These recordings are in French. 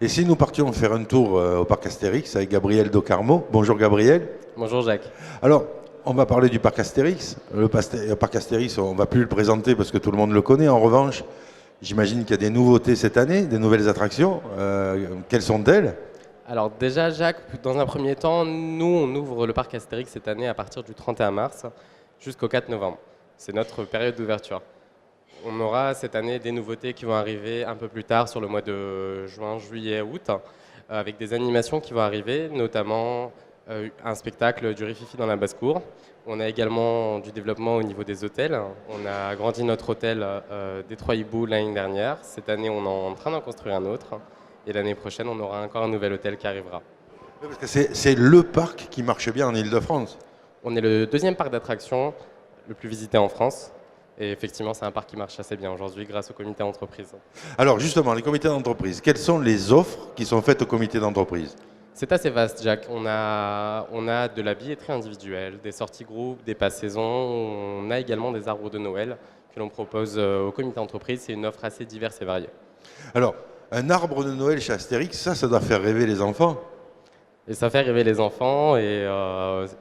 Et si nous partions faire un tour au parc Astérix avec Gabriel Docarmo. Bonjour Gabriel. Bonjour Jacques. Alors, on va parler du parc Astérix. Le parc Astérix, on ne va plus le présenter parce que tout le monde le connaît. En revanche, j'imagine qu'il y a des nouveautés cette année, des nouvelles attractions. Quelles sont-elles? Alors déjà Jacques, dans un premier temps, nous on ouvre le parc Astérix cette année à partir du 31 mars jusqu'au 4 novembre. C'est notre période d'ouverture. On aura cette année des nouveautés qui vont arriver un peu plus tard sur le mois de juin, juillet, août, avec des animations qui vont arriver, notamment un spectacle du Rififi dans la basse-cour. On a également du développement au niveau des hôtels. On a agrandi notre hôtel Détroit Hibou l'année dernière. Cette année, on est en train d'en construire un autre. Et l'année prochaine, on aura encore un nouvel hôtel qui arrivera. Parce que c'est le parc qui marche bien en Ile-de-France. On est le deuxième parc d'attractions le plus visité en France. Et effectivement, c'est un parc qui marche assez bien aujourd'hui grâce au comité d'entreprise. Alors justement, les comités d'entreprise, quelles sont les offres qui sont faites aux comités d'entreprise? C'est assez vaste, Jacques. On a de la billetterie individuelle, des sorties groupes, des passes saison. On a également des arbres de Noël que l'on propose au comité d'entreprise. C'est une offre assez diverse et variée. Alors, un arbre de Noël chez Astérix, ça doit faire rêver les enfants. Et ça fait rêver les enfants. Et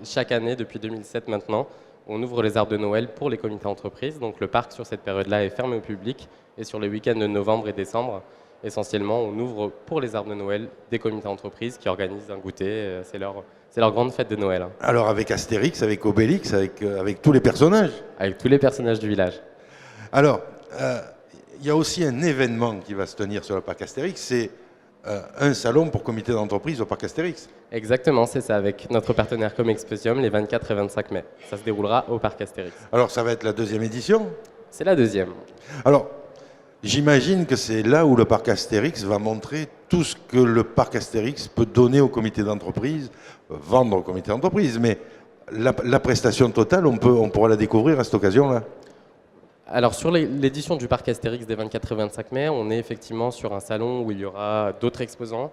chaque année, depuis 2007 maintenant, on ouvre les arbres de Noël pour les comités d'entreprise. Donc le parc, sur cette période-là, est fermé au public. Et sur les week-ends de novembre et décembre, essentiellement, on ouvre pour les arbres de Noël des comités d'entreprise qui organisent un goûter. C'est leur grande fête de Noël. Alors avec Astérix, avec Obélix, avec tous les personnages. Avec tous les personnages du village. Alors, il y a aussi un événement qui va se tenir sur le parc Astérix, c'est un salon pour comité d'entreprise au parc Astérix. Exactement, c'est ça, avec notre partenaire Comexposium les 24 et 25 mai. Ça se déroulera au parc Astérix. Alors ça va être la deuxième édition? C'est la deuxième. Alors, j'imagine que c'est là où le parc Astérix va montrer tout ce que le parc Astérix peut donner au comité d'entreprise, vendre au comité d'entreprise, mais la prestation totale, on pourra la découvrir à cette occasion-là. Alors sur l'édition du parc Astérix des 24 et 25 mai, on est effectivement sur un salon où il y aura d'autres exposants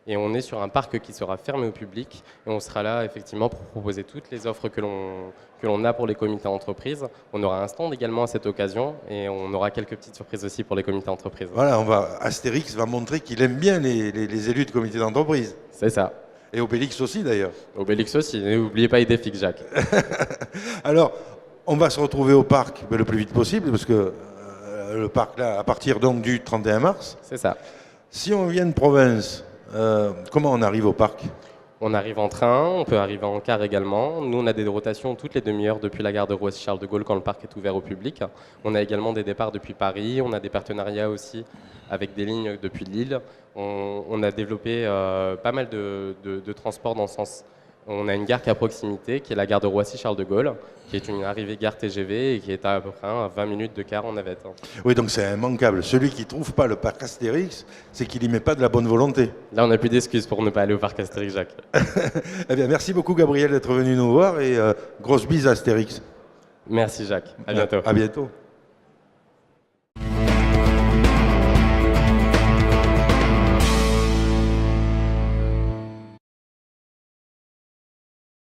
et on est sur un parc qui sera fermé au public et on sera là effectivement pour proposer toutes les offres que l'on a pour les comités d'entreprise. On aura un stand également à cette occasion et on aura quelques petites surprises aussi pour les comités d'entreprise. Voilà, Astérix va montrer qu'il aime bien les élus de comité d'entreprise. C'est ça. Et Obélix aussi d'ailleurs. Obélix aussi, n'oubliez pas Idéfix, Jacques. Alors, on va se retrouver au parc le plus vite possible, parce que le parc, là, à partir donc du 31 mars. C'est ça. Si on vient de province, comment on arrive au parc? On arrive en train, on peut arriver en car également. Nous, on a des rotations toutes les demi-heures depuis la gare de Roissy-Charles de Gaulle quand le parc est ouvert au public. On a également des départs depuis Paris, on a des partenariats aussi avec des lignes depuis Lille. On a développé pas mal de transports dans ce sens. On a une gare qui est à proximité, qui est la gare de Roissy-Charles de Gaulle, qui est une arrivée gare TGV et qui est à peu près à 20 minutes de car en navette. Oui, donc c'est immanquable. Celui qui ne trouve pas le parc Astérix, c'est qu'il n'y met pas de la bonne volonté. Là, on n'a plus d'excuses pour ne pas aller au parc Astérix, Jacques. Eh bien, merci beaucoup, Gabriel, d'être venu nous voir et grosse bise à Astérix. Merci, Jacques. À bientôt. À bientôt.